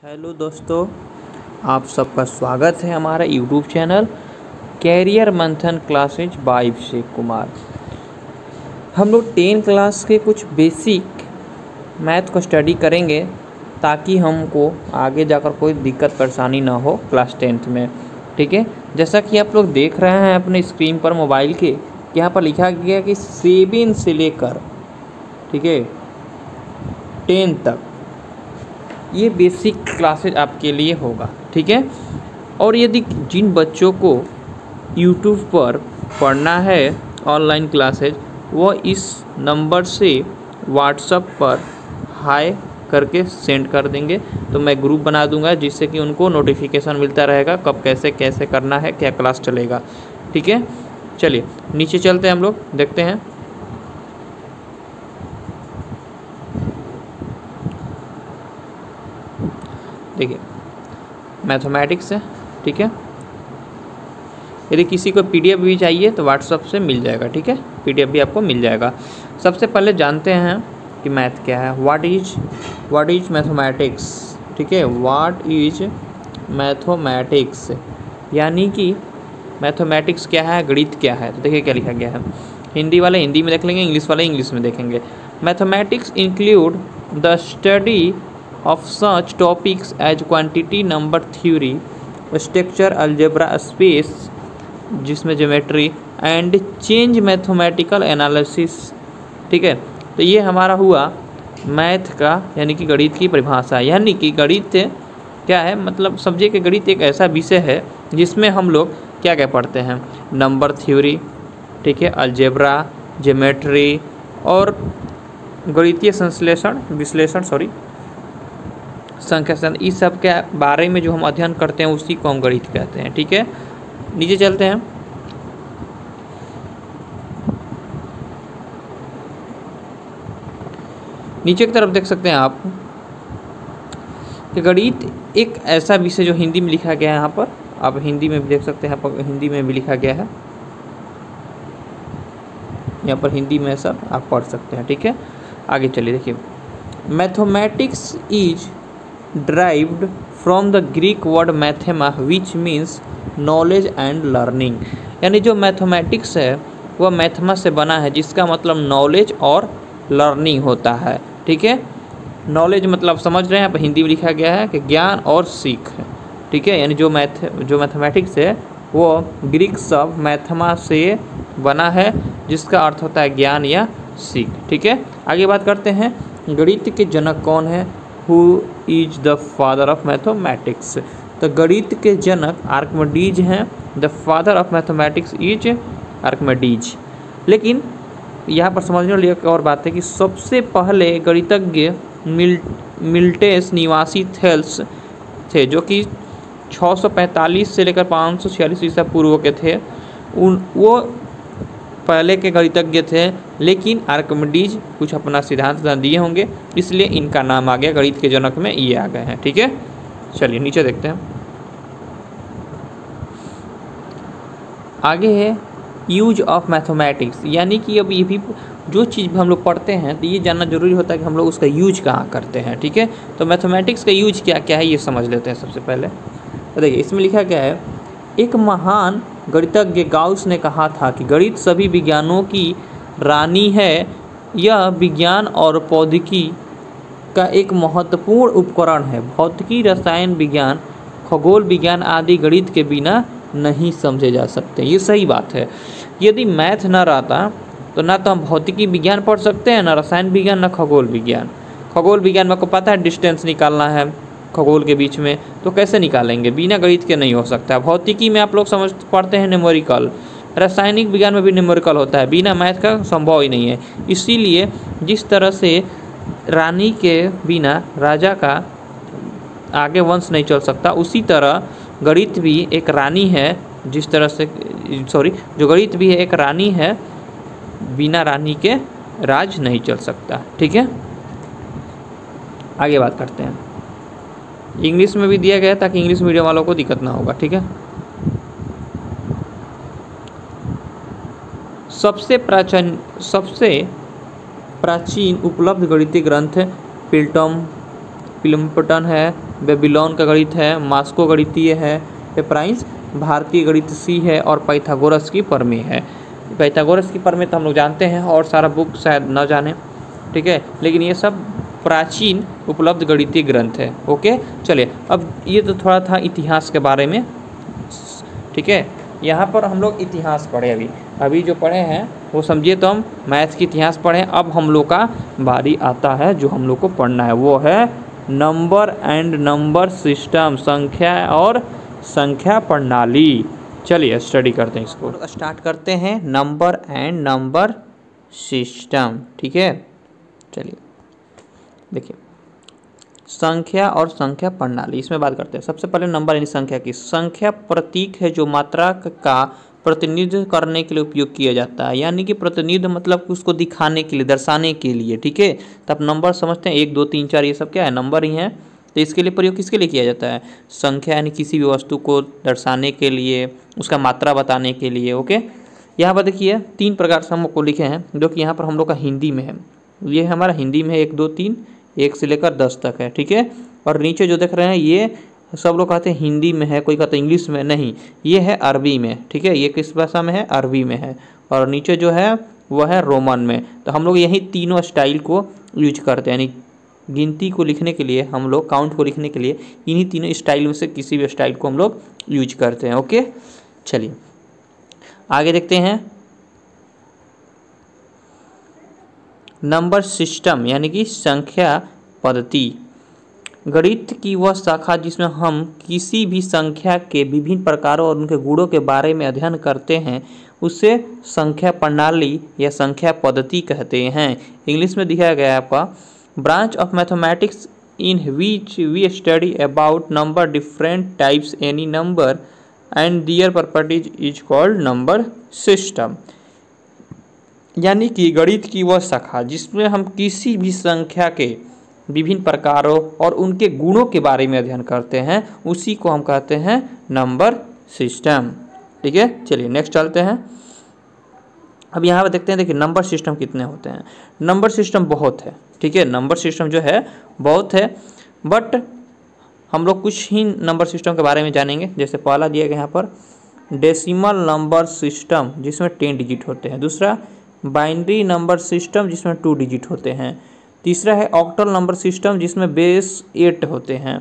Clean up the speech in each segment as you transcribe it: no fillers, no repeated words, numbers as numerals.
Hello दोस्तों, आप सबका स्वागत है हमारा यूट्यूब चैनल कैरियर मंथन क्लासेज बाय अभिषेक कुमार। हम लोग 10 क्लास के कुछ बेसिक मैथ को स्टडी करेंगे ताकि हमको आगे जाकर कोई दिक्कत परेशानी ना हो क्लास 10th में। ठीक है, जैसा कि आप लोग देख रहे हैं अपने स्क्रीन पर मोबाइल के, यहाँ पर लिखा गया कि 7 से लेकर ठीक है 10 तक ये बेसिक क्लासेज आपके लिए होगा। ठीक है, और यदि जिन बच्चों को यूट्यूब पर पढ़ना है ऑनलाइन क्लासेज, वो इस नंबर से व्हाट्सएप पर हाय करके सेंड कर देंगे तो मैं ग्रुप बना दूंगा, जिससे कि उनको नोटिफिकेशन मिलता रहेगा कब कैसे कैसे करना है, क्या क्लास चलेगा। ठीक है, चलिए नीचे चलते हैं, हम लोग देखते हैं। देखिए मैथमेटिक्स है। ठीक है, यदि किसी को पीडीएफ भी चाहिए तो व्हाट्सएप से मिल जाएगा। ठीक है, पीडीएफ भी आपको मिल जाएगा। सबसे पहले जानते हैं कि मैथ क्या है। What is mathematics. ठीक है, व्हाट इज मैथमेटिक्स यानी कि मैथमेटिक्स क्या है, गणित क्या है। तो देखिए क्या लिखा गया है, हिंदी वाले हिंदी में देख लेंगे, इंग्लिश वाले इंग्लिश में देखेंगे। Mathematics include the study of such topics as quantity, number theory, structure, algebra, space जिसमें geometry and change mathematical analysis. ठीक है, तो ये हमारा हुआ मैथ का यानी कि गणित की परिभाषा। यानी कि गणित क्या है, मतलब समझिए कि गणित एक ऐसा विषय है जिसमें हम लोग क्या क्या पढ़ते हैं, नंबर थ्योरी, ठीक है, अलजेब्रा, ज्योमेट्री और गणितीय विश्लेषण संख्या शास्त्र, इस सब के बारे में जो हम अध्ययन करते हैं उसी को हम गणित कहते हैं। ठीक है, नीचे चलते हैं। नीचे की तरफ देख सकते हैं आप कि गणित एक ऐसा विषय जो हिंदी में लिखा गया है। यहाँ पर आप हिंदी में भी देख सकते हैं, हिंदी में भी लिखा गया है, यहाँ पर हिंदी में सब आप पढ़ सकते हैं। ठीक है, आगे चलिए। देखिए mathematics is derived from the Greek word mathema which means knowledge and learning। यानी जो मैथमेटिक्स है वह मैथमा से बना है जिसका मतलब नॉलेज और लर्निंग होता है। ठीक है, नॉलेज मतलब समझ रहे हैं आप, हिंदी में लिखा गया है कि ज्ञान और सीख है। ठीक है, यानी जो मैथमेटिक्स है वो ग्रीक शब्द मैथमा से बना है जिसका अर्थ होता है ज्ञान या सीख। ठीक है, आगे बात करते हैं गणित के जनक कौन है। Who is the father of mathematics। तो गणित के जनक आर्किमिडीज हैं। The father of mathematics is Archimedes. लेकिन यहाँ पर समझने वाली एक और बात है कि सबसे पहले गणितज्ञ मिल्टेस निवासी थेल्स थे, जो कि 645 से लेकर 546 ईसा पूर्व के थे। वो पहले के गणितज्ञ थे, लेकिन आर्किमिडीज कुछ अपना सिद्धांत दिए होंगे, इसलिए इनका नाम आ गया गणित के जनक में, ये आ गए हैं। ठीक है, चलिए नीचे देखते हैं। आगे है यूज ऑफ मैथमेटिक्स, यानी कि अब ये भी जो चीज़ हम लोग पढ़ते हैं तो ये जानना जरूरी होता है कि हम लोग उसका यूज कहाँ करते हैं। ठीक है, तो मैथमेटिक्स का यूज क्या क्या है ये समझ लेते हैं सबसे पहले। तो देखिए इसमें लिखा गया है, एक महान गणितज्ञ गाउस ने कहा था कि गणित सभी विज्ञानों की रानी है। यह विज्ञान और प्रौद्योगिकी का एक महत्वपूर्ण उपकरण है। भौतिकी, रसायन विज्ञान, खगोल विज्ञान आदि गणित के बिना नहीं समझे जा सकते। ये सही बात है। यदि मैथ न रहता तो ना तो हम भौतिकी विज्ञान पढ़ सकते हैं, ना रसायन विज्ञान, ना खगोल विज्ञान। खगोल विज्ञान में आपको पता है डिस्टेंस निकालना है खगोल के बीच में, तो कैसे निकालेंगे, बिना गणित के नहीं हो सकता। भौतिकी में आप लोग पढ़ते हैं न्यूमेरिकल, रासायनिक विज्ञान में भी न्यूमेरिकल होता है, बिना मैथ का संभव ही नहीं है। इसीलिए जिस तरह से रानी के बिना राजा का आगे वंश नहीं चल सकता, उसी तरह गणित भी एक रानी है, जिस तरह से जो गणित भी है एक रानी है, बिना रानी के राज नहीं चल सकता। ठीक है, आगे बात करते हैं। इंग्लिश में भी दिया गया ताकि इंग्लिश मीडियम वालों को दिक्कत ना होगा। ठीक है, सबसे प्राचीन उपलब्ध गणितीय ग्रंथ प्लेटो प्लिम्पटन है, बेबीलोन का गणित है, मास्को गणितीय है, एप्राइंस भारतीय गणित सी है और पाइथागोरस की प्रमेय है। पाइथागोरस की प्रमेय तो हम लोग जानते हैं और सारा बुक शायद न जाने, ठीक है, लेकिन ये सब प्राचीन उपलब्ध गणितीय ग्रंथ है। ओके, चलिए अब ये तो थोड़ा था इतिहास के बारे में, ठीक है। यहाँ पर हम लोग इतिहास पढ़े, अभी जो पढ़े हैं वो समझिए तो हम मैथ्स की इतिहास पढ़े। अब हम लोग का बारी आता है जो हम लोग को पढ़ना है, वो है नंबर एंड नंबर सिस्टम, संख्या और संख्या प्रणाली। चलिए स्टडी करते हैं इसको, स्टार्ट करते हैं नंबर एंड नंबर सिस्टम, ठीक है। चलिए देखिए, संख्या और संख्या प्रणाली, इसमें बात करते हैं। सबसे पहले नंबर यानी संख्या की। संख्या प्रतीक है जो मात्रा का प्रतिनिधित्व करने के लिए उपयोग किया जाता है, यानी कि प्रतिनिधित्व मतलब उसको दिखाने के लिए, दर्शाने के लिए, ठीक है। तब नंबर समझते हैं 1 2 3 4 ये सब क्या है, नंबर ही है। तो इसके लिए प्रयोग किसके लिए किया जाता है, संख्या यानी किसी भी वस्तु को दर्शाने के लिए, उसका मात्रा बताने के लिए। ओके, यहाँ पर देखिए 3 प्रकार से हम लोग को लिखे हैं, जो कि यहाँ पर हम लोग का हिंदी में है। ये हमारा हिंदी में 1 2 3 1 से लेकर 10 तक है, ठीक है। और नीचे जो देख रहे हैं ये सब लोग कहते हैं हिंदी में है, कोई कहते हैं इंग्लिश में, नहीं ये है अरबी में, ठीक है। ये किस भाषा में है, अरबी में है। और नीचे जो है वह है रोमन में। तो हम लोग यही तीनों स्टाइल को यूज करते हैं, यानी गिनती को लिखने के लिए हम लोग, काउंट को लिखने के लिए इन्हीं तीनों स्टाइल में से किसी भी स्टाइल को हम लोग यूज करते हैं। ओके, चलिए आगे देखते हैं। नंबर सिस्टम यानी कि संख्या पद्धति, गणित की वह शाखा जिसमें हम किसी भी संख्या के विभिन्न प्रकारों और उनके गुणों के बारे में अध्ययन करते हैं, उसे संख्या प्रणाली या संख्या पद्धति कहते हैं। इंग्लिश में दिखाया गया है आपका, branch of mathematics in which we study about number different types any number and their properties is called number system. यानी कि गणित की वह शाखा जिसमें हम किसी भी संख्या के विभिन्न प्रकारों और उनके गुणों के बारे में अध्ययन करते हैं, उसी को हम कहते हैं नंबर सिस्टम, ठीक है। चलिए नेक्स्ट चलते हैं। अब यहाँ पर देखते हैं, देखिए नंबर सिस्टम कितने होते हैं। नंबर सिस्टम बहुत है, ठीक है, नंबर सिस्टम जो है बहुत है, बट हम लोग कुछ ही नंबर सिस्टम के बारे में जानेंगे। जैसे पहला दिया गया यहाँ पर डेसिमल नंबर सिस्टम जिसमें 10 डिजिट होते हैं। दूसरा बाइनरी नंबर सिस्टम जिसमें 2 डिजिट होते हैं। तीसरा है ऑक्टल नंबर सिस्टम जिसमें बेस 8 होते हैं,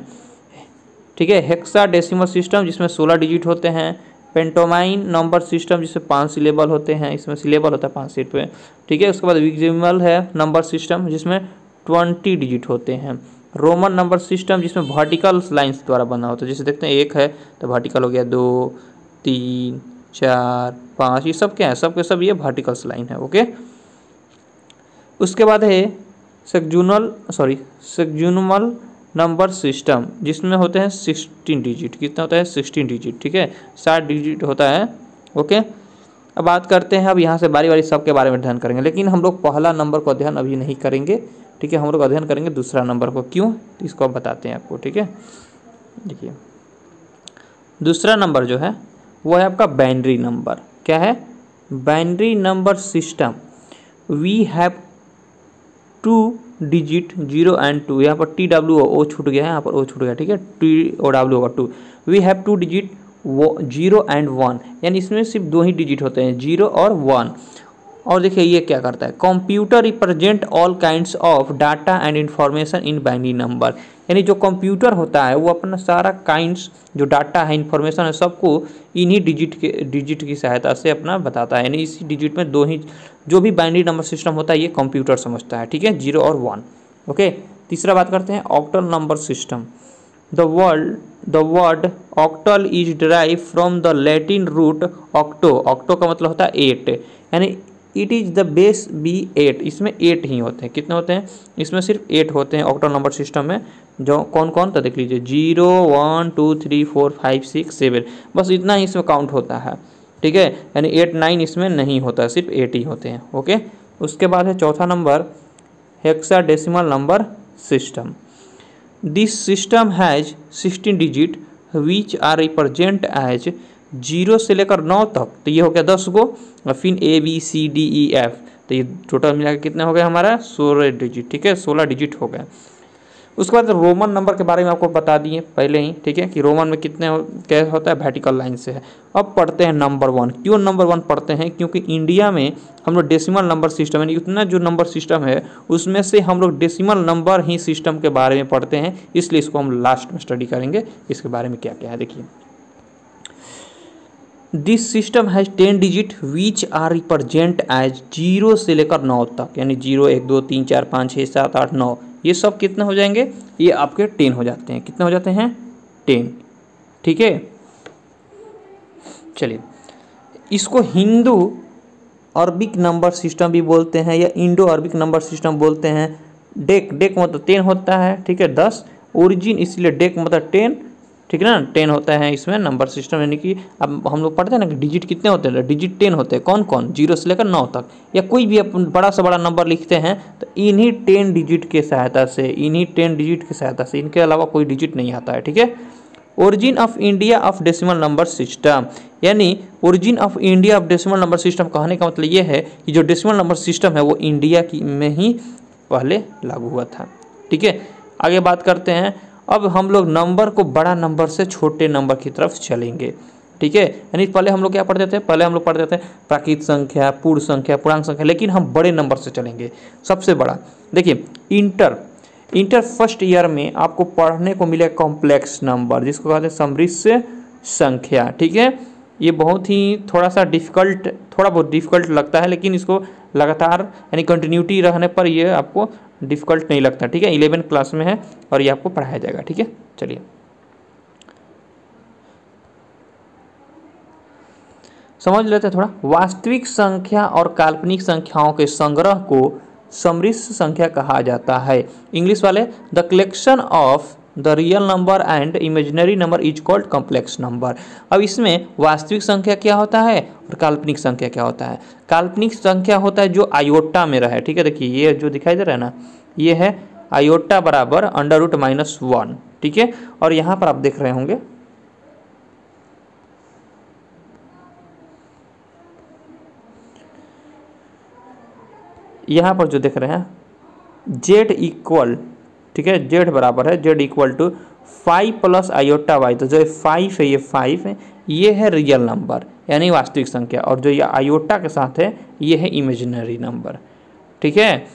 ठीक है। हेक्साडेसिमल सिस्टम जिसमें 16 डिजिट होते हैं। पेंटोमाइन नंबर सिस्टम जिसमें 5 सिलेबल होते हैं, इसमें सिलेबल होता है 5 सीट पे, ठीक है। उसके बाद विक्सिमल है नंबर सिस्टम जिसमें 20 डिजिट होते हैं। रोमन नंबर सिस्टम जिसमें वर्टिकल लाइन्स द्वारा बना होता है, जैसे देखते हैं 1 है तो वर्टिकल हो गया, 2 3 4 5, ये सब क्या है, सब के सब ये वर्टिकल्स लाइन है। ओके, उसके बाद है सेक्जुनल नंबर सिस्टम जिसमें होते हैं 16 डिजिट। कितना होता है, 16 डिजिट, ठीक है, 60 डिजिट होता है। ओके, अब बात करते हैं, अब यहाँ से बारी बारी सब के बारे में अध्ययन करेंगे, लेकिन हम लोग पहला नंबर को अध्ययन अभी नहीं करेंगे, ठीक है। हम लोग अध्ययन करेंगे दूसरा नंबर को। क्यों, इसको अब बताते हैं आपको, ठीक है। देखिए दूसरा नंबर जो है वो है आपका बाइनरी नंबर। क्या है, binary number system we have 2 digit 0 and 2। यहाँ पर TWO छूट गया है, यहाँ पर O छूट गया, ठीक है, TOW होगा 2। वी हैव 2 डिजिट 0 एंड 1, यानी इसमें सिर्फ 2 ही डिजिट होते हैं, 0 और 1। और देखिए ये क्या करता है, computer represent all kinds of data and information in binary number, यानी जो कंप्यूटर होता है वो अपना सारा काइंड्स जो डाटा है, इंफॉर्मेशन है, सबको इन्हीं डिजिट की सहायता से अपना बताता है, यानी इसी डिजिट में 2 ही जो भी बाइनरी नंबर सिस्टम होता है ये कंप्यूटर समझता है, ठीक है, 0 और 1। ओके, तीसरा बात करते हैं octal number system. The word octal is derive from the Latin root octo. Octo का मतलब होता है 8, यानी it is the base be 8। इसमें 8 ही होते हैं। कितने होते हैं, इसमें सिर्फ 8 होते हैं ऑक्टल नंबर सिस्टम में। जो कौन कौन, तो देख लीजिए 0 1 2 3 4 5 6 7, बस इतना ही इसमें काउंट होता है, ठीक है, यानी 8 9 इसमें नहीं होता, सिर्फ 8 ही होते हैं। ओके, उसके बाद है चौथा number hexadecimal number system. This system has 16 digit which are represent as 0 से लेकर 9 तक, तो ये हो गया 10 गो, और फिर ABCDEF, तो ये टोटल मिला के कितने हो गए हमारा 16 डिजिट, ठीक है, 16 डिजिट हो गए। उसके बाद रोमन नंबर के बारे में आपको बता दिए पहले ही, ठीक है, कि रोमन में कितने क्या होता है, वर्टिकल लाइन से है। अब पढ़ते हैं नंबर 1। क्यों नंबर 1 पढ़ते हैं? क्योंकि इंडिया में हम लोग डेसिमल नंबर सिस्टम यानी उतना जो नंबर सिस्टम है उसमें से हम लोग डेसिमल नंबर ही सिस्टम के बारे में पढ़ते हैं, इसलिए इसको हम लास्ट में स्टडी करेंगे, इसके बारे में क्या क्या है। देखिए, this system has 10 digit which are represent as 0 से लेकर 9 तक, यानी 0 1 2 3 4 5 6 7 8 9, ये सब कितने हो जाएंगे? ये आपके 10 हो जाते हैं। कितने हो जाते हैं? 10, ठीक है। चलिए, इसको हिंदू अरबिक नंबर सिस्टम भी बोलते हैं या इंडो अरबिक नंबर सिस्टम बोलते हैं। डेक मतलब 10 होता है, ठीक है, 10 ओरिजिन, इसलिए डेक मतलब 10, ठीक है ना, 10 होता है इसमें नंबर सिस्टम, यानी कि अब हम लोग पढ़ते हैं ना कि डिजिट कितने होते हैं, डिजिट 10 होते हैं। कौन कौन? 0 से लेकर 9 तक, या कोई भी अपन बड़ा से बड़ा नंबर लिखते हैं तो इन्हीं 10 डिजिट के सहायता से, इनके अलावा कोई डिजिट नहीं आता है, ठीक है। Origin of India of decimal number system, यानी origin of India of decimal number system कहने का मतलब ये है कि जो डेसिमल नंबर सिस्टम है वो इंडिया की में ही पहले लागू हुआ था, ठीक है। आगे बात करते हैं, अब हम लोग नंबर को बड़ा नंबर से छोटे नंबर की तरफ चलेंगे, ठीक है। यानी पहले हम लोग क्या पढ़ते थे? पहले हम लोग पढ़ते थे प्राकृत संख्या, पूर्ण संख्या, पूर्णांक संख्या, लेकिन हम बड़े नंबर से चलेंगे, सबसे बड़ा। देखिए, इंटर फर्स्ट ईयर में आपको पढ़ने को मिले कॉम्प्लेक्स नंबर, जिसको कहते हैं समृद्ध संख्या, ठीक है। ये बहुत ही थोड़ा बहुत डिफिकल्ट लगता है, लेकिन इसको लगातार यानी कंटिन्यूटी रहने पर ये आपको डिफिकल्ट नहीं लगता, ठीक है। 11 क्लास में है और ये आपको पढ़ाया जाएगा, ठीक है। चलिए, समझ लेते हैं थोड़ा। वास्तविक संख्या और काल्पनिक संख्याओं के संग्रह को समृद्ध संख्या कहा जाता है। इंग्लिश वाले, the collection of the real number and imaginary number is called complex number. अब इसमें वास्तविक संख्या क्या होता है और काल्पनिक संख्या क्या होता है? काल्पनिक संख्या होता है जो आयोटा में रहे, ठीक है। देखिए, ये जो दिखाई दे रहा है ना, ये है आयोटा बराबर √-1, ठीक है। और यहाँ पर आप देख रहे होंगे यहाँ पर जो देख रहे हैं z इक्वल, ठीक है, z बराबर है z इक्वल टू 5 + i/y, तो जो 5 है, ये 5 है, ये है रियल नंबर यानी वास्तविक संख्या, और जो ये आयोटा के साथ है ये है इमेजिनरी नंबर, ठीक है।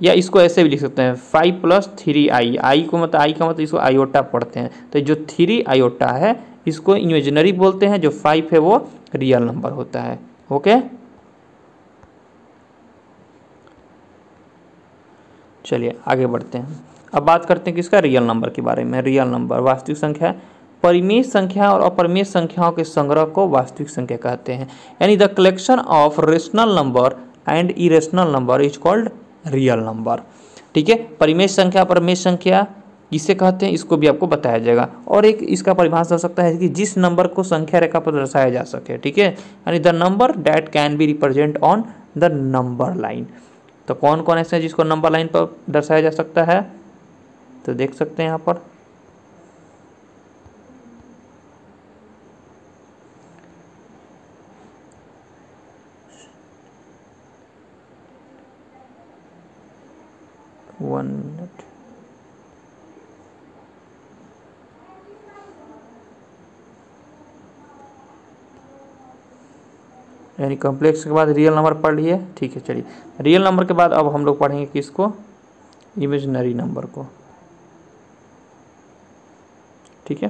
या इसको ऐसे भी लिख सकते हैं 5 + 3i, i का मतलब इसको आयोटा पढ़ते हैं, तो जो 3 आयोटा है इसको इमेजिनरी बोलते हैं, जो 5 है वो रियल नंबर होता है, ओके। चलिए आगे बढ़ते हैं। अब बात करते हैं किसका? रियल नंबर के बारे में। रियल नंबर वास्तविक संख्या, परिमेय संख्या और अपरिमेय संख्याओं के संग्रह को वास्तविक संख्या कहते हैं, यानी the collection of rational number and irrational number is called real number, ठीक है। परिमेय संख्या, अपरिमेय संख्या किसे कहते हैं इसको भी आपको बताया जाएगा। और एक इसका परिभाषा हो सकता है कि जिस नंबर को संख्या रेखा पर दर्शाया जा सके, ठीक है, यानी the number that can be represent on the number line. तो कौन कौन ऐसे हैं जिसको नंबर लाइन पर दर्शाया जा सकता है? तो देख सकते हैं यहाँ पर वन मिनट, यानी कॉम्प्लेक्स के बाद रियल नंबर पढ़ लिए, ठीक है। चलिए, रियल नंबर के बाद अब हम लोग पढ़ेंगे किसको? इमेजिनरी नंबर को, ठीक है।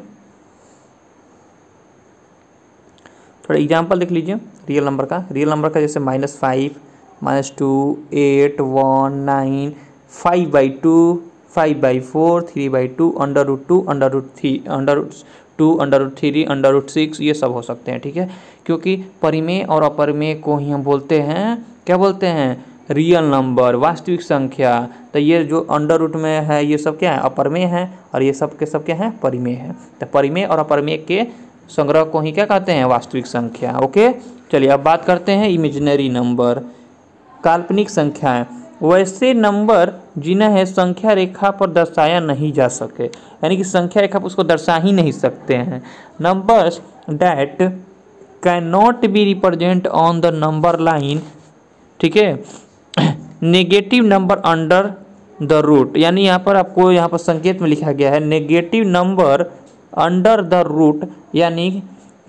थोड़ा एग्जाम्पल देख लीजिए रियल नंबर का। जैसे -5, -2, 8, 1, 9, 5/2, 5/4, 3/2, √2, √2, √3, √6, ये सब हो सकते हैं, ठीक है। क्योंकि परिमेय और अपरिमेय को ही हम बोलते हैं, क्या बोलते हैं? रियल नंबर, वास्तविक संख्या। तो ये जो √ में है ये सब क्या है? अपरिमेय है, और ये सब के सब क्या है? परिमेय है। तो परिमेय और अपरिमेय के संग्रह को ही क्या कहते हैं? वास्तविक संख्या, ओके। चलिए अब बात करते हैं इमेजिनरी नंबर, काल्पनिक संख्याएं, वैसे नंबर जिन्हें संख्या रेखा पर दर्शाया नहीं जा सके, यानी कि संख्या रेखा पर उसको दर्शा ही नहीं सकते हैं। Numbers that can not be represent on the number line, ठीक है। Negative number under the root, यानी यहाँ पर आपको यहाँ पर संकेत में लिखा गया है negative number under the root, यानी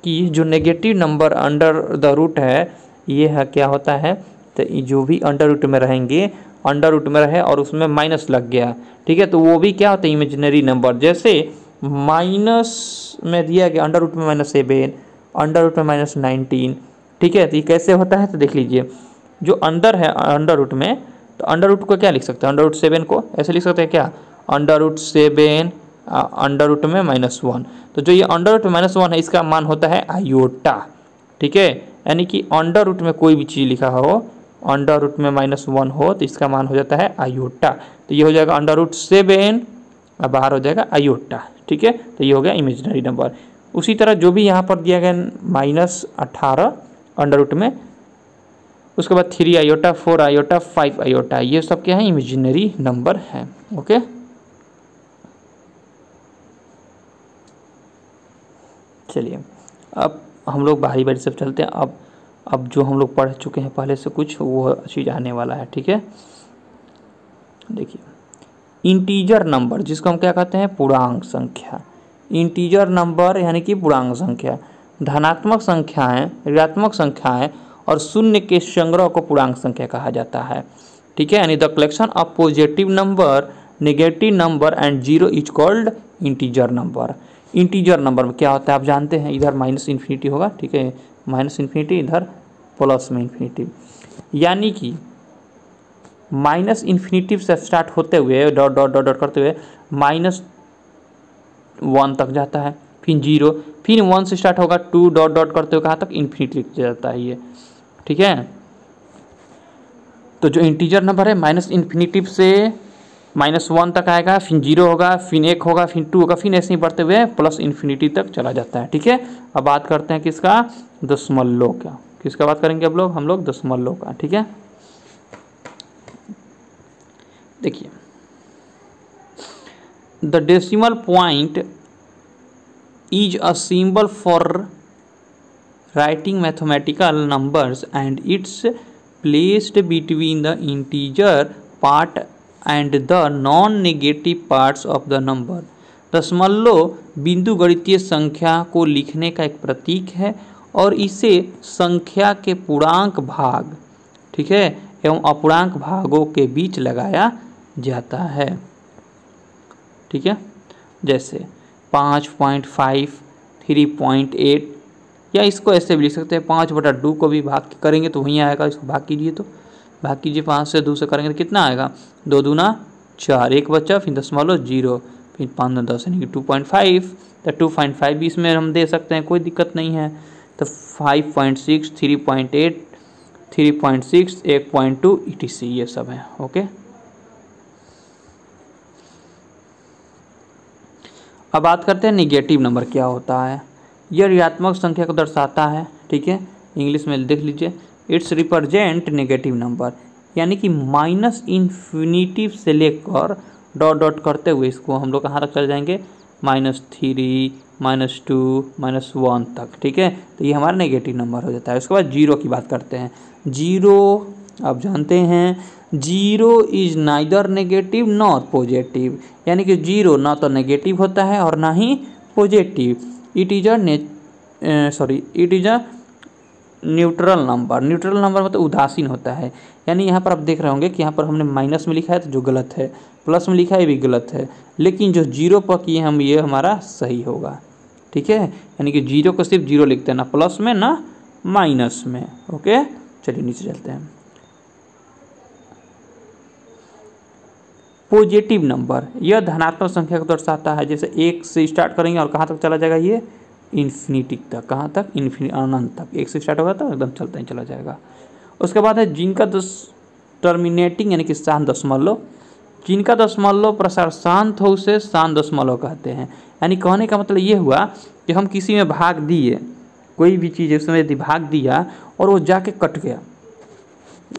कि जो negative number under the root है ये है क्या होता है, तो जो भी अंडर रूट में रहेंगे, अंडर रूट में रहे और उसमें माइनस लग गया, ठीक है, तो वो भी क्या होता है इमेजिनरी नंबर। जैसे माइनस में दिया गया अंडर रूट में -7, अंडर रूट में -19, ठीक है, तो ये कैसे होता है तो देख लीजिए। जो अंदर है अंडर रूट में, तो अंडर रूट को क्या लिख सकते हैं, अंडर रूट 7 को ऐसे लिख सकते हैं क्या, अंडर रूट 7 अंडर रूट में -1, तो जो ये अंडर रूट में -1 है इसका मान होता है आयोटा, ठीक है, यानी कि अंडर रूट में कोई भी चीज़ लिखा हो, अंडर रूट में -1 हो तो इसका मान हो जाता है आयोटा, तो ये हो जाएगा अंडर रूट 7 और बाहर हो जाएगा आयोटा, ठीक है, तो ये हो गया इमेजिनरी नंबर। उसी तरह जो भी यहाँ पर दिया गया -18 अंडर रूट में, उसके बाद 3 आयोटा, 4 आयोटा, 5 आयोटा, ये सब क्या है इमेजिनरी नंबर है। ओके, चलिए अब हम लोग बारी बारी सब चलते हैं। अब जो हम लोग पढ़ चुके हैं पहले से कुछ वो चीज़ आने वाला है, ठीक है। देखिए इंटीजर नंबर, जिसको हम क्या कहते हैं पूर्णांक संख्या, इंटीजर नंबर यानी कि पूर्णांक संख्या, धनात्मक संख्याएं, ऋणात्मक संख्याएं और शून्य के संग्रह को पूर्णांक संख्या कहा जाता है, ठीक है, यानी the collection of positive number, negative number and zero is called integer number. Integer number में क्या होता है आप जानते हैं, इधर -∞ होगा, ठीक है, -∞, इधर प्लस में इन्फिनिटी, यानी कि -∞ से स्टार्ट होते हुए डॉट डॉट डॉट डॉट करते हुए -1 तक जाता है, फिर 0, फिर 1 से स्टार्ट होगा 2 डॉट डॉट करते हुए कहाँ तक इन्फिनिटी जाता है ये, ठीक है। तो जो इंटीजर नंबर है -∞ से -1 तक आएगा, फिर 0 होगा, फिर 1 होगा, फिर 2 होगा, फिर ऐसे ही बढ़ते हुए +∞ तक चला जाता है, ठीक है। अब बात करते हैं किसका, दशमलव का, किसका बात करेंगे अब हम लोग दशमलव का, ठीक है। देखिए the decimal point is a symbol for writing mathematical numbers and it's placed between the integer part and the non negative parts of the number. दशमलव बिंदु गणितीय संख्या को लिखने का एक प्रतीक है और इसे संख्या के पूर्णांक भाग, ठीक है, एवं अपूर्णांक भागों के बीच लगाया जाता है, ठीक है। जैसे 5.5, 3.8, या इसको ऐसे भी लिख सकते हैं 5/2 को भी भाग करेंगे तो वहीं आएगा, इसको भाग कीजिए, तो भाग कीजिए 5 से 2 से करेंगे तो कितना आएगा, 2 दूना 4, 1 बचा, फिर 0.0, फिर 5 10 यानी कि 2.5, तो 2.5 भी इसमें हम दे सकते हैं, कोई दिक्कत नहीं है। तो 5.6, 3.8, 3.6, 1.2 etc ये सब है। ओके, अब बात करते हैं निगेटिव नंबर क्या होता है। यह ऋणात्मक संख्या को दर्शाता है, ठीक है, इंग्लिश में देख लीजिए, इट्स रिप्रेजेंट नेगेटिव नंबर, यानी कि -∞ से लेकर डॉट डॉट करते हुए इसको हम लोग कहाँ तक चल जाएंगे, -3, -2, -1 तक, ठीक है। तो ये हमारा नेगेटिव नंबर हो जाता है। उसके बाद जीरो की बात करते हैं। जीरो आप जानते हैं, zero is neither negative nor positive, यानी कि जीरो ना तो नेगेटिव होता है और ना ही positive. It is a neutral number. Neutral number मतलब उदासीन होता है, यानी यहाँ पर आप देख रहे होंगे कि यहाँ पर हमने माइनस में लिखा है तो जो गलत है, प्लस में लिखा है भी गलत है, लेकिन जो जीरो पर किए हम ये हमारा सही होगा, ठीक है। यानी कि जीरो को सिर्फ जीरो लिखते हैं, ना प्लस में ना माइनस में। ओके, चलिए नीचे चलते हैं। पॉजिटिव नंबर यह धनात्मक संख्या को दर्शाता है, जैसे 1 से स्टार्ट करेंगे और कहाँ तक चला जाएगा, ये इन्फिनिटी तक, कहाँ तक, अनंत तक। 1 से स्टार्ट होगा तो एकदम चलता ही चला जाएगा। उसके बाद है जिनका टर्मिनेटिंग यानी कि शांत दशमलव, जिनका दशमलव प्रसार शांत हो उसे शांत दशमलव कहते हैं। यानी कहने का मतलब ये हुआ कि हम किसी में भाग दिए, कोई भी चीज़ उसमें यदि भाग दिया और वो जाके कट गया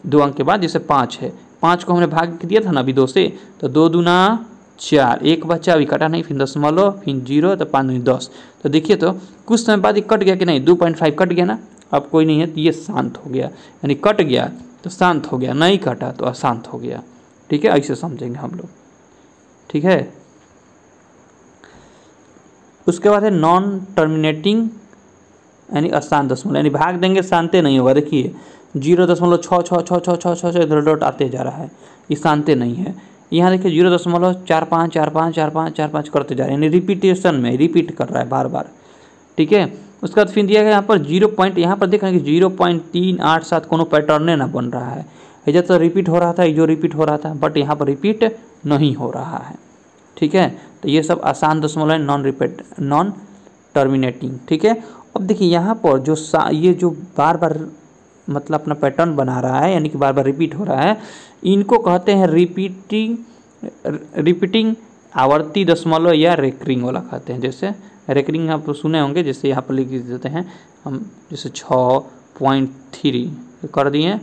2 अंक के बाद, जैसे 5 है, 5 को हमने भाग दिया था ना अभी 2 से, तो 2 दूना 4, 1 बच्चा अभी कटा नहीं, फिर दशमलव, फिर 0, तो 5 10। तो देखिए तो कुछ समय बाद ये कट गया कि नहीं, 2.5 कट गया ना, अब कोई नहीं है तो ये शांत हो गया, यानी कट गया तो शांत हो गया, नहीं कटा तो अशांत हो गया, ठीक है, ऐसे समझेंगे हम लोग, ठीक है। उसके बाद है नॉन टर्मिनेटिंग यानी अशांत दशमलव, यानी भाग देंगे शांति नहीं होगा। देखिए 0.6 इधर डॉट आते जा रहा है, ये शांति नहीं है। यहाँ देखिए 0.45 करते जा रहे हैं, यानी रिपीटेशन में रिपीट कर रहा है बार बार, ठीक है। उसके बाद फिर दिया गया यहाँ पर 0 पॉइंट, यहाँ पर देख रहे हैं कि 0.387 कोनो पैटर्न ना बन रहा है। इधर तो रिपीट हो रहा था, जो रिपीट हो रहा था, बट यहाँ पर रिपीट नहीं हो रहा है, ठीक है। तो ये सब आसान दशमलव है, नॉन टर्मिनेटिंग, ठीक है। अब देखिए यहाँ पर जो ये जो बार बार मतलब अपना पैटर्न बना रहा है, यानी कि बार बार रिपीट हो रहा है, इनको कहते हैं रिपीटिंग आवर्ती दशमलव या रेकरिंग वाला कहते हैं। जैसे रेकरिंग आप सुने होंगे, जैसे यहाँ पर लिख देते हैं हम, जैसे 6.3 कर दिए,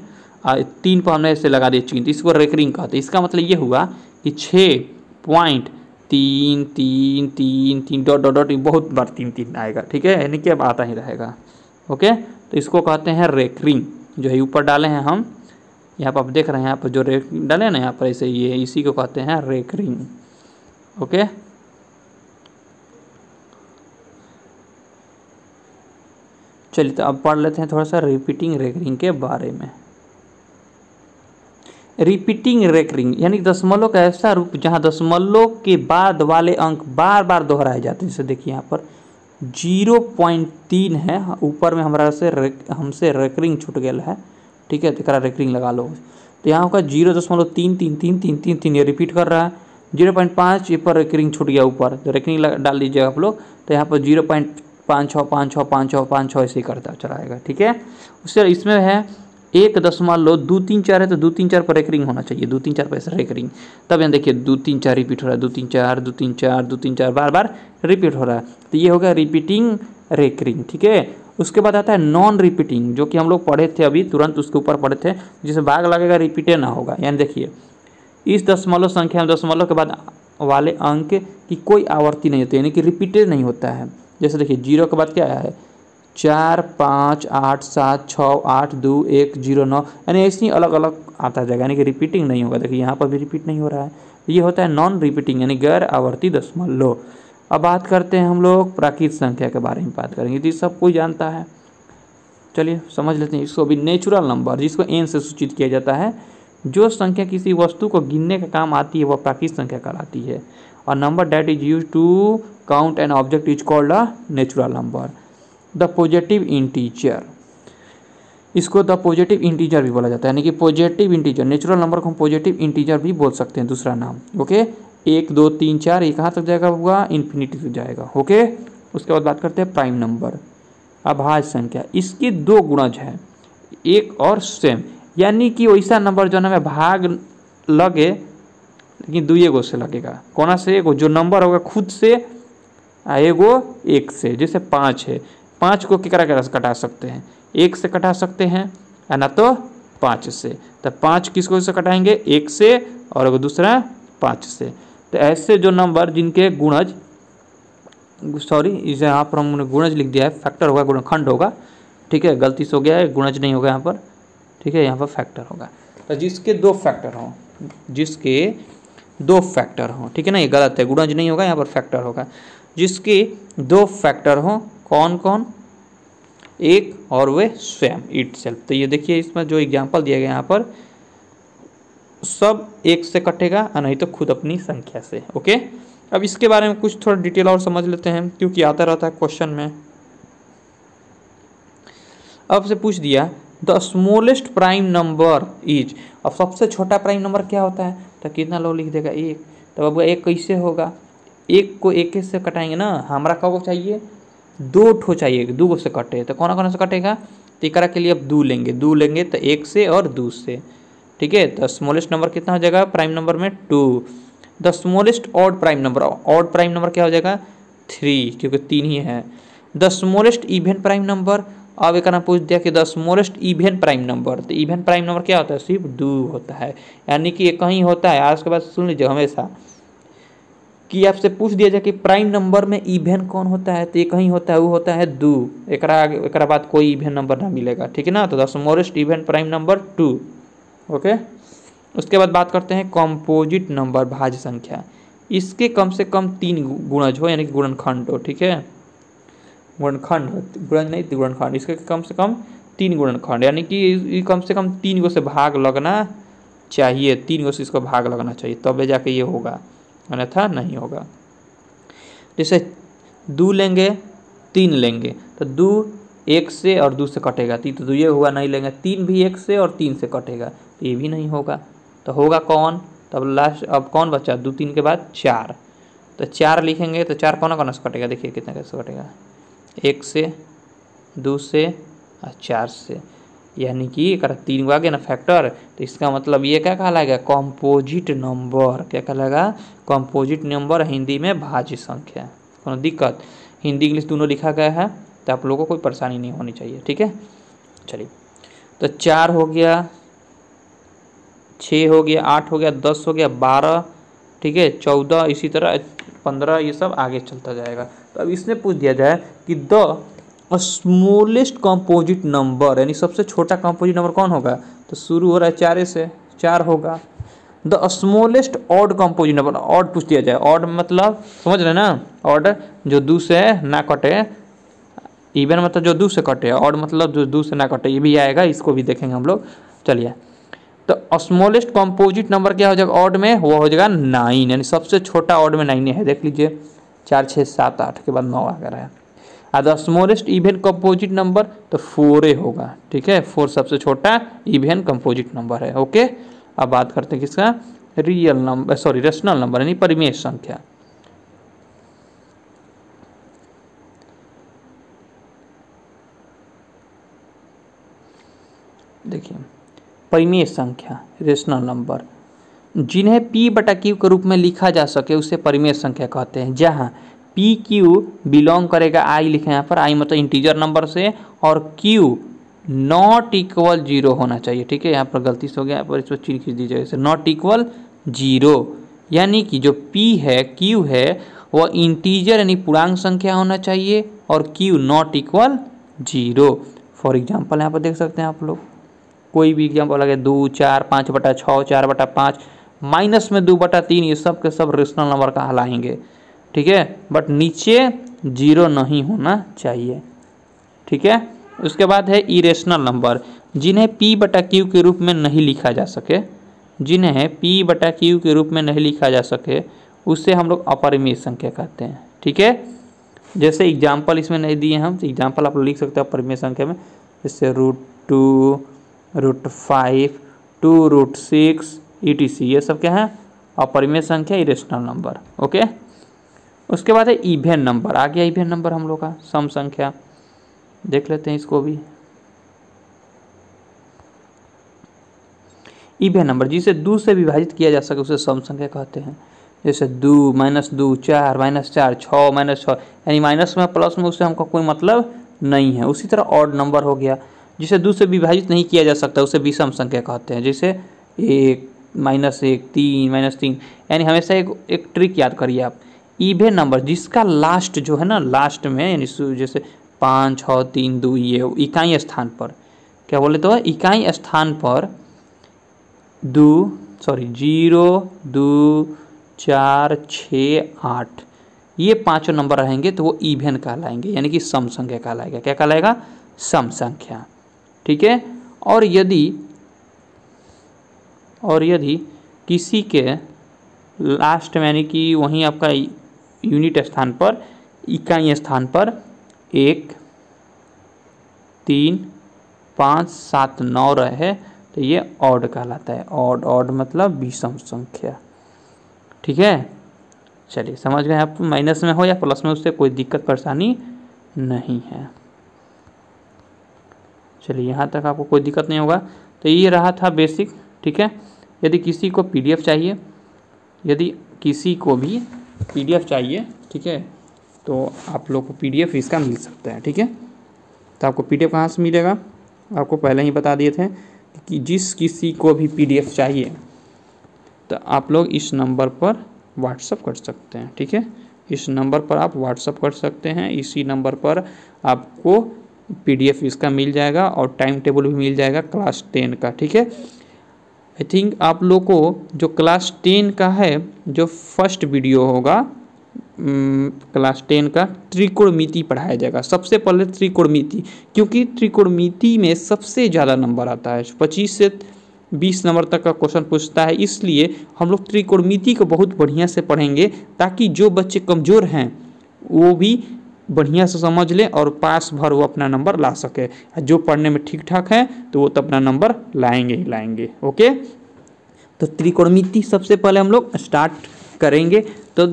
3 पर हमने ऐसे लगा दिए चिन्ह, इसको रेकरिंग कहते हैं। इसका मतलब ये हुआ कि 6.3 डॉट डॉट डॉट बहुत बार 3 आएगा, ठीक है, यानी कि अब आता ही रहेगा, ओके। तो इसको कहते हैं रेकरिंग। जो है ऊपर डाले हैं हम, यहाँ पर आप देख रहे हैं, यहाँ पर जो रेक डाले हैं ना, यहाँ पर ऐसे ये इसी को कहते हैं रेकरिंग, ओके। चलिए तो अब पढ़ लेते हैं थोड़ा सा रिपीटिंग रेकरिंग के बारे में। रिपीटिंग रेकरिंग यानी दशमलव का ऐसा रूप जहाँ दशमलव के बाद वाले अंक बार बार दोहराए जाते हैं। जैसे देखिए यहाँ पर 0.3 है, ऊपर में हमसे रेकरिंग छूट गया है, ठीक है, तो रेकरिंग लगा लो। तो यहाँ होगा 0.33333 ये रिपीट कर रहा है। 0.5 ये पर रेकरिंग छूट गया ऊपर, तो रेकरिंग डाल दीजिएगा आप लोग। तो यहाँ पर 0.56 ऐसे ही करता चलाएगा, ठीक है। उससे इसमें है 1.234 है, तो 234 पर रेकरिंग होना चाहिए, 234 पर ऐसा रेकरिंग। तब यहाँ देखिए 234 रिपीट हो रहा है, 234 बार बार रिपीट हो रहा है, तो ये हो गया रिपीटिंग रेकरिंग, ठीक है। उसके बाद आता है नॉन रिपीटिंग, जो कि हम लोग पढ़े थे अभी तुरंत उसके ऊपर पढ़े थे, जिसे भाग लगेगा रिपीटे ना होगा। यानी देखिए इस दशमलव संख्या में दशमलव के बाद वाले अंक की कोई आवर्ती नहीं होती, यानी कि रिपीटेड नहीं होता है। जैसे देखिए 0 के बाद क्या आया है, 4 5 8 7 6 8 2 1 0 9, यानी ऐसे ही अलग अलग आता जाएगा, यानी कि रिपीटिंग नहीं होगा। देखिए यहाँ पर भी रिपीट नहीं हो रहा है, ये होता है नॉन रिपीटिंग यानी गैर आवर्ती दशमलव। अब बात करते हैं हम लोग प्राकृत संख्या के बारे में बात करेंगे, तो सब कोई जानता है। चलिए समझ लेते हैं इसको भी। नेचुरल नंबर, जिसको n से सूचित किया जाता है, जो संख्या किसी वस्तु को गिनने का काम आती है वह प्राकृत संख्या कहलाती है। और number that is use to count an object is called a natural number. The positive integer, इसको द पॉजिटिव इंटीजर भी बोला जाता है, यानी कि पॉजिटिव इंटीजर, नेचुरल नंबर को हम पॉजिटिव इंटीजर भी बोल सकते हैं, दूसरा नाम, ओके। 1 2 3 4 ये कहाँ तक जाएगा होगा, इन्फिनिटी तक जाएगा, ओके। उसके बाद बात करते हैं प्राइम नंबर, अभाज्य संख्या। इसकी 2 गुणज है, एक और स्वयं, यानी कि वैसा नंबर जो हमें भाग लगे लेकिन 2 से लगेगा। कोना से एगो जो नंबर होगा खुद से, एगो 1 से, जैसे 5 है, 5 को केकरा से कटा सकते हैं, 1 से कटा सकते हैं, है ना, तो 5 से। तो 5 किसको से कटाएंगे, 1 से, और एगो दूसरा 5 से। तो ऐसे जो नंबर जिनके गुणज, सॉरी इसे यहाँ पर हमने गुणज लिख दिया है, फैक्टर होगा, गुणनखंड होगा, ठीक है, गलती से हो गया है, गुणज नहीं होगा यहाँ पर, ठीक है, यहाँ पर फैक्टर होगा। तो जिसके 2 फैक्टर हों, जिसके 2 फैक्टर हों, ठीक है ना, ये गलत है, गुणज नहीं होगा, यहाँ पर फैक्टर होगा। जिसके 2 फैक्टर हों, कौन कौन, एक और वे स्वयं इटसेल्फ। तो ये देखिए इसमें जो एग्जाम्पल दिया गया यहाँ पर, सब 1 से कटेगा, नहीं तो खुद अपनी संख्या से, ओके। अब इसके बारे में कुछ थोड़ा डिटेल और समझ लेते हैं, क्योंकि आता रहता है क्वेश्चन में। अब से पूछ दिया the smallest prime number is, अब सबसे छोटा प्राइम नंबर क्या होता है, तो कितना लोग लिख देगा 1। तो अब 1 कैसे होगा, 1 को 1 से कटाएंगे ना, हमारा कब चाहिए, 2 ठो चाहिए, 2 से कटे, तो कौन से कटेगा, तो एकरा के लिए अब 2 लेंगे, 2 लेंगे तो 1 से और 2 से, ठीक है। तो स्मॉलेस्ट नंबर कितना हो जाएगा प्राइम नंबर में, 2। The smallest odd prime number, odd prime number क्या हो जाएगा, 3, क्योंकि 3 ही है। The smallest even prime number, अब एक पूछ दिया कि the smallest even prime number, तो इवन प्राइम नंबर क्या होता है, सिर्फ 2 होता है, यानी कि ये कहीं होता है। आज के बाद सुन लीजिए हमेशा कि आपसे पूछ दिया जाए कि प्राइम नंबर में इवन कौन होता है, तो ये कहीं होता है, वो होता है 2, एकरा बाद कोई इवन नंबर ना मिलेगा, ठीक है ना। तो the smallest even prime number 2, okay. उसके बाद बात करते हैं कॉम्पोजिट नंबर भाज्य संख्या। इसके कम से कम 3 गुणज हो, यानी कि गुणनखंड हो, ठीक है, गुणनखंड, गुणज नहीं गुणनखंड, इसके कम से कम 3 गुणनखंड, यानी कि कम से कम 3 गो से भाग लगना चाहिए, 3 गो से इसको भाग लगना चाहिए, तब जाके ये होगा, अन्यथा नहीं होगा। जैसे 2 लेंगे 3 लेंगे तो 2 1 से और 2 से कटेगा, तो ये हुआ नहीं लेंगे, 3 भी 1 से और 3 से कटेगा, तो ये भी नहीं होगा, तो होगा कौन, तब लास्ट अब कौन बचा, 2 3 के बाद 4, तो 4 लिखेंगे तो 4 कौन से कटेगा, देखिए कितना कैसे कटेगा, 1 से 2 से और 4 से, यानी कि अगर 3 गो आ गया ना फैक्टर, तो इसका मतलब ये क्या कहलाएगा, कॉम्पोजिट नंबर, क्या कहलाएगा, कॉम्पोजिट नंबर, हिंदी में भाज्य संख्या। कोनो दिक्कत, हिंदी इंग्लिश दोनों लिखा गया है, तो आप लोगों को कोई परेशानी नहीं होनी चाहिए, ठीक है। चलिए, तो 4 हो गया, 6 हो गया, 8 हो गया, 10 हो गया, 12, ठीक है, 14, इसी तरह 15, ये सब आगे चलता जाएगा। तो अब इसमें पूछ दिया जाए कि द स्मॉलेस्ट कंपोजिट नंबर, यानी सबसे छोटा कंपोजिट नंबर कौन होगा, तो शुरू हो रहा है 4 से, 4 होगा। The smallest odd composite number, odd पूछ दिया जाए, ऑड मतलब समझ रहे ना, ऑड जो 2 से ना कटे, इवन मतलब जो 2 से कटे, ऑड मतलब जो 2 से ना कटे, ये भी आएगा, इसको भी देखेंगे हम लोग। चलिए, तो स्मॉलेस्ट कंपोजिट नंबर क्या हो जाएगा ऑड में, वो हो जाएगा 9, यानी सबसे छोटा ऑड में 9 है, देख लीजिए 4 6 7 8 के बाद 9 आ गया है। The smallest even composite number तो 4 होगा, ठीक है, 4 सबसे छोटा इवन कंपोजिट नंबर है। ओके, अब बात करते हैं किसका, real number, sorry rational number, यानी परिमेय संख्या। देखिए, परिमेय संख्या, रेशनल नंबर, जिन्हें P/Q के रूप में लिखा जा सके उसे परिमेय संख्या कहते हैं। जहाँ PQ बिलोंग करेगा, I लिखे यहाँ पर, I मतलब इंटीजर नंबर से, और Q नॉट इक्वल 0 होना चाहिए, ठीक है, यहाँ पर गलती से हो गया, यहाँ पर इसको चीन खींच दीजिए, इसे नॉट इक्वल 0, यानी कि जो P है, Q है, वह इंटीजर यानी पूर्णांक संख्या होना चाहिए, और Q not equal 0। For example यहाँ पर देख सकते हैं आप लोग, कोई भी एग्जाम्पल लगे, 2 4 5/6, 4/5, माइनस में 2/3, ये सब के सब रेशनल नंबर कहलाएंगे, ठीक है, बट नीचे 0 नहीं होना चाहिए, ठीक है। उसके बाद है इरेशनल नंबर, जिन्हें P/Q के रूप में नहीं लिखा जा सके, जिन्हें P/Q के रूप में नहीं लिखा जा सके उससे हम लोग अपरिमेय संख्या कहते हैं, ठीक है। जैसे एग्जाम्पल इसमें नहीं दिए हम, तो एग्जाम्पल आप लोग लिख सकते हैं अपरिमेय संख्या में, जैसे √2, √5, 2 √6 etc, ये सब क्या है, अपरिमेय संख्या, इरेशनल नंबर। ओके, उसके बाद है इवन नंबर, आ गया इवन नंबर हम लोग का, सम संख्या, देख लेते हैं इसको भी। इवन नंबर जिसे 2 से विभाजित किया जा सके उसे सम संख्या कहते हैं। जैसे 2 -2 4 -4 6 -6, यानी माइनस में प्लस में उससे हमको कोई मतलब नहीं है। उसी तरह ऑड नंबर हो गया, जिसे 2 से विभाजित नहीं किया जा सकता उसे विषम संख्या कहते हैं। जैसे 1 -1 3 -3, यानी हमेशा एक ट्रिक याद करिए आप, इवन नंबर जिसका लास्ट जो है ना, लास्ट में यानी जैसे 5 6 3 2, ये इकाई स्थान पर, क्या बोले तो इकाई स्थान पर 0 2 4 6 8, ये 5 नंबर रहेंगे तो वो इवन कहलाएंगे, यानी कि सम संख्या कहलाएगा। क्या कहलाएगा, सम संख्या, ठीक है। और यदि किसी के लास्ट में, यानी कि वहीं आपका यूनिट स्थान पर, इकाई स्थान पर 1 3 5 7 9 रहे तो ये ऑड कहलाता है। ऑड मतलब विषम संख्या, ठीक है। चलिए समझ गए आप, माइनस में हो या प्लस में उससे कोई दिक्कत परेशानी नहीं है। चलिए यहाँ तक आपको कोई दिक्कत नहीं होगा। तो ये रहा था बेसिक, ठीक है। यदि किसी को PDF चाहिए, यदि किसी को भी PDF चाहिए, ठीक है, तो आप लोग को PDF इसका मिल सकता है, ठीक है। तो आपको PDF कहाँ से मिलेगा, आपको पहले ही बता दिए थे कि जिस किसी को भी PDF चाहिए तो आप लोग इस नंबर पर व्हाट्सअप कर सकते हैं, ठीक है। इस नंबर पर आप व्हाट्सअप कर सकते हैं, इसी नंबर पर आपको PDF इसका मिल जाएगा और टाइम टेबल भी मिल जाएगा क्लास 10 का, ठीक है। आई थिंक आप लोग को जो क्लास 10 का है जो फर्स्ट वीडियो होगा, क्लास 10 का त्रिकोणमिति पढ़ाया जाएगा। सबसे पहले त्रिकोणमिति, क्योंकि त्रिकोणमिति में सबसे ज़्यादा नंबर आता है, 25 से 20 नंबर तक का क्वेश्चन पूछता है, इसलिए हम लोग त्रिकोणमिति को बहुत बढ़िया से पढ़ेंगे ताकि जो बच्चे कमज़ोर हैं वो भी बढ़िया से समझ लें और पास भर वो अपना नंबर ला सके। जो पढ़ने में ठीक ठाक है तो वो तो अपना नंबर लाएंगे ही लाएंगे। ओके, तो त्रिकोणमिति सबसे पहले हम लोग स्टार्ट करेंगे। तो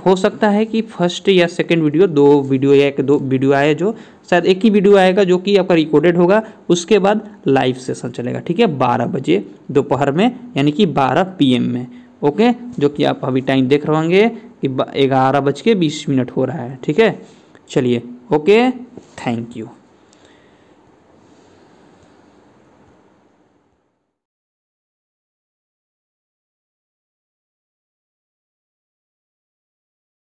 हो सकता है कि फर्स्ट या सेकंड वीडियो, 2 वीडियो या 1-2 वीडियो आए, जो शायद एक ही वीडियो आएगा जो कि आपका रिकॉर्डेड होगा, उसके बाद लाइव सेशन चलेगा। ठीक है, 12 बजे दोपहर में, यानी कि 12 PM में। ओके, जो कि आप अभी टाइम देख रहे होंगे कि 11:20 हो रहा है। ठीक है, चलिए, ओके, थैंक यू।